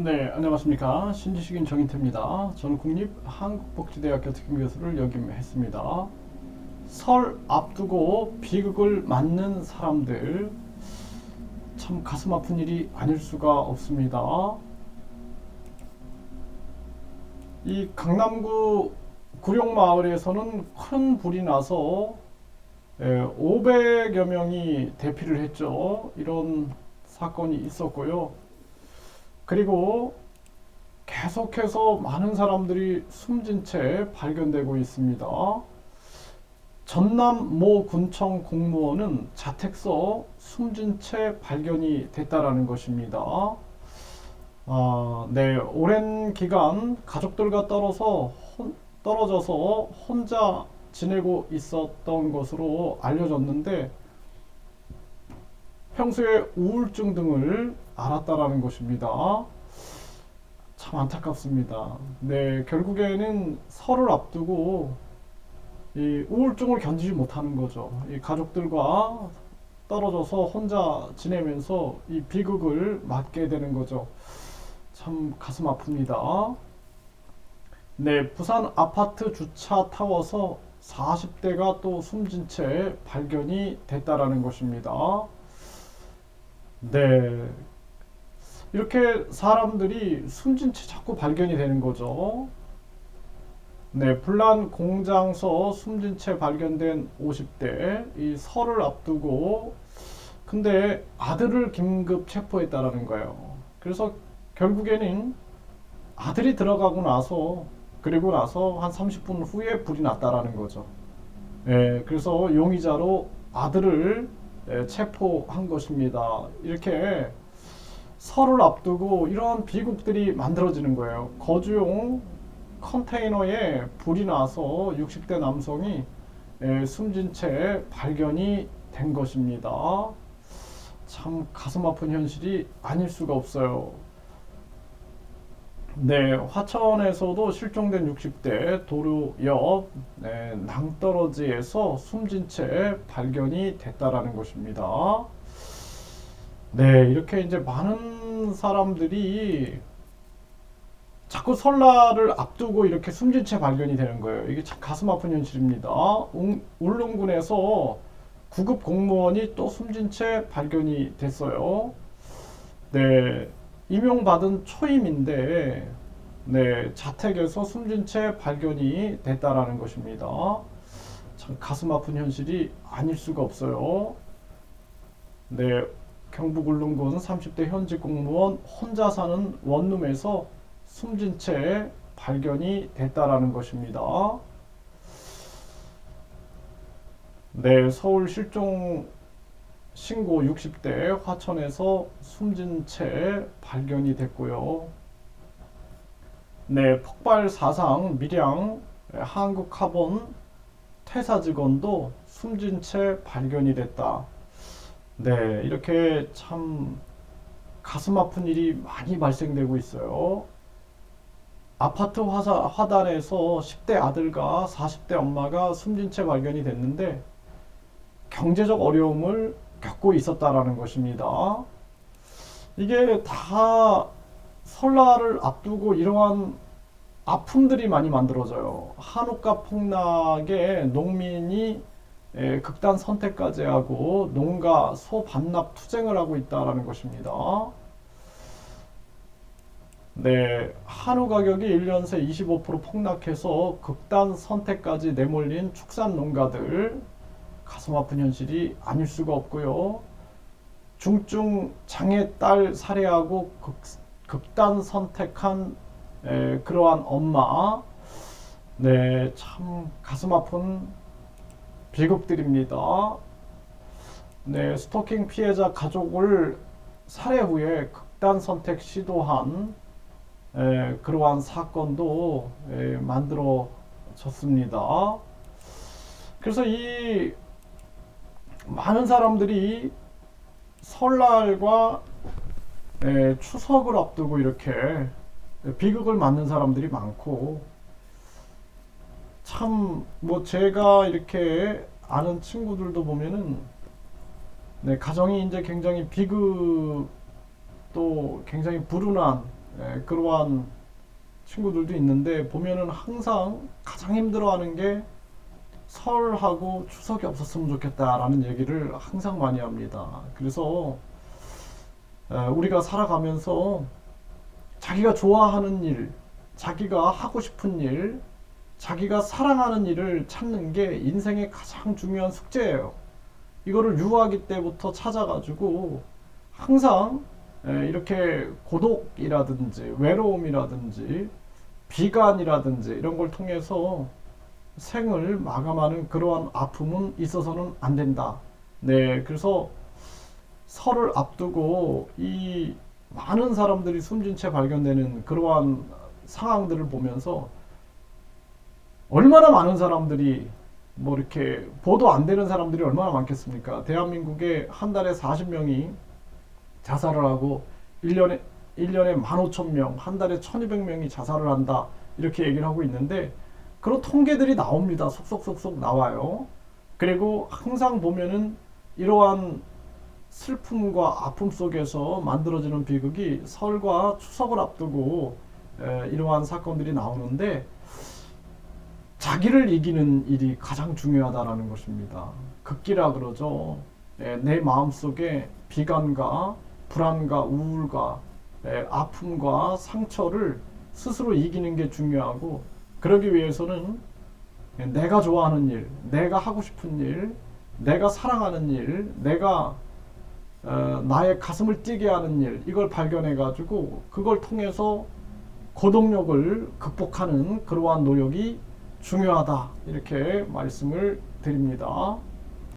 네, 안녕하십니까. 신지식인 정인태입니다. 저는 국립한국복지대학교 특임교수를 역임했습니다. 설 앞두고 비극을 맞는 사람들, 참 가슴 아픈 일이 아닐 수가 없습니다. 이 강남구 구룡마을에서는 큰 불이 나서 500여 명이 대피를 했죠. 이런 사건이 있었고요. 그리고 계속해서 많은 사람들이 숨진 채 발견되고 있습니다. 전남 모 군청 공무원은 자택서 숨진 채 발견이 됐다라는 것입니다. 네, 오랜 기간 가족들과 떨어져서 혼자 지내고 있었던 것으로 알려졌는데 평소에 우울증 등을 앓았다라는 것입니다. 참 안타깝습니다. 네, 결국에는 설을 앞두고 이 우울증을 견디지 못하는 거죠. 이 가족들과 떨어져서 혼자 지내면서 이 비극을 맞게 되는 거죠. 참 가슴 아픕니다. 네, 부산 아파트 주차 타워서 40대가 또 숨진 채 발견이 됐다라는 것입니다. 네, 이렇게 사람들이 숨진 채 자꾸 발견이 되는 거죠. 네, 불난 공장서 숨진 채 발견된 50대, 이 설을 앞두고, 근데 아들을 긴급 체포했다라는 거예요. 그래서 결국에는 아들이 들어가고 나서, 그리고 나서 한 30분 후에 불이 났다라는 거죠. 그래서 용의자로 아들을 체포한 것입니다. 이렇게 설을 앞두고 이러한 비극들이 만들어지는 거예요. 거주용 컨테이너에 불이 나서 60대 남성이 숨진 채 발견이 된 것입니다. 참 가슴 아픈 현실이 아닐 수가 없어요. 네, 화천에서도 실종된 60대 도로 옆 낭떠러지에서 숨진 채 발견이 됐다라는 것입니다. 네, 이렇게 이제 많은 사람들이 자꾸 설날을 앞두고 이렇게 숨진 채 발견이 되는 거예요. 이게 참 가슴 아픈 현실입니다. 울릉군에서 구급 공무원이 또 숨진 채 발견이 됐어요. 네, 임용받은 초임인데, 네, 자택에서 숨진 채 발견이 됐다라는 것입니다. 참 가슴 아픈 현실이 아닐 수가 없어요. 네, 경북 울릉군 30대 현직 공무원 혼자 사는 원룸에서 숨진 채 발견이 됐다라는 것입니다. 네, 서울 실종 신고 60대 화천에서 숨진 채 발견이 됐고요. 네, 폭발 사상 밀양 한국카본 퇴사 직원도 숨진 채 발견이 됐다. 네, 이렇게 참 가슴 아픈 일이 많이 발생되고 있어요. 아파트 화단에서 10대 아들과 40대 엄마가 숨진 채 발견이 됐는데 경제적 어려움을 겪고 있었다라는 것입니다. 이게 다 설날을 앞두고 이러한 아픔들이 많이 만들어져요. 한우가 폭락에 농민이 극단 선택까지 하고 농가 소 반납 투쟁을 하고 있다라는 것입니다. 네, 한우 가격이 1년 새 25% 폭락해서 극단 선택까지 내몰린 축산 농가들 가슴 아픈 현실이 아닐 수가 없고요. 중증 장애 딸 살해하고 극단 선택한 그러한 엄마, 네, 참 가슴 아픈 비극들입니다. 네, 스토킹 피해자 가족을 살해 후에 극단 선택 시도한 그러한 사건도 만들어졌습니다. 그래서 이 많은 사람들이 설날과 추석을 앞두고 이렇게 비극을 맞는 사람들이 많고, 참 뭐 제가 이렇게 아는 친구들도 보면은 가정이 이제 굉장히 비극 또 굉장히 불운한 그러한 친구들도 있는데 보면은 항상 가장 힘들어하는 게 설하고 추석이 없었으면 좋겠다라는 얘기를 항상 많이 합니다. 그래서 우리가 살아가면서 자기가 좋아하는 일, 자기가 하고 싶은 일, 자기가 사랑하는 일을 찾는 게 인생의 가장 중요한 숙제예요. 이거를 유아기 때부터 찾아가지고 항상 이렇게 고독이라든지 외로움이라든지 비관이라든지 이런 걸 통해서 생을 마감하는 그러한 아픔은 있어서는 안 된다. 네, 그래서 설을 앞두고 이 많은 사람들이 숨진 채 발견되는 그러한 상황들을 보면서 얼마나 많은 사람들이 뭐 이렇게 보도 안 되는 사람들이 얼마나 많겠습니까? 대한민국에 한 달에 40명이 자살을 하고 1년에 15,000명, 한 달에 1,200명이 자살을 한다. 이렇게 얘기를 하고 있는데 그런 통계들이 나옵니다. 속속속속 나와요. 그리고 항상 보면은 이러한 슬픔과 아픔 속에서 만들어지는 비극이 설과 추석을 앞두고 이러한 사건들이 나오는데 자기를 이기는 일이 가장 중요하다라는 것입니다. 극기라 그러죠. 내 마음속에 비관과 불안과 우울과 아픔과 상처를 스스로 이기는 게 중요하고 그러기 위해서는 내가 좋아하는 일, 내가 하고 싶은 일, 내가 사랑하는 일, 내가 나의 가슴을 뛰게 하는 일 이걸 발견해 가지고 그걸 통해서 고동력을 극복하는 그러한 노력이 중요하다 이렇게 말씀을 드립니다.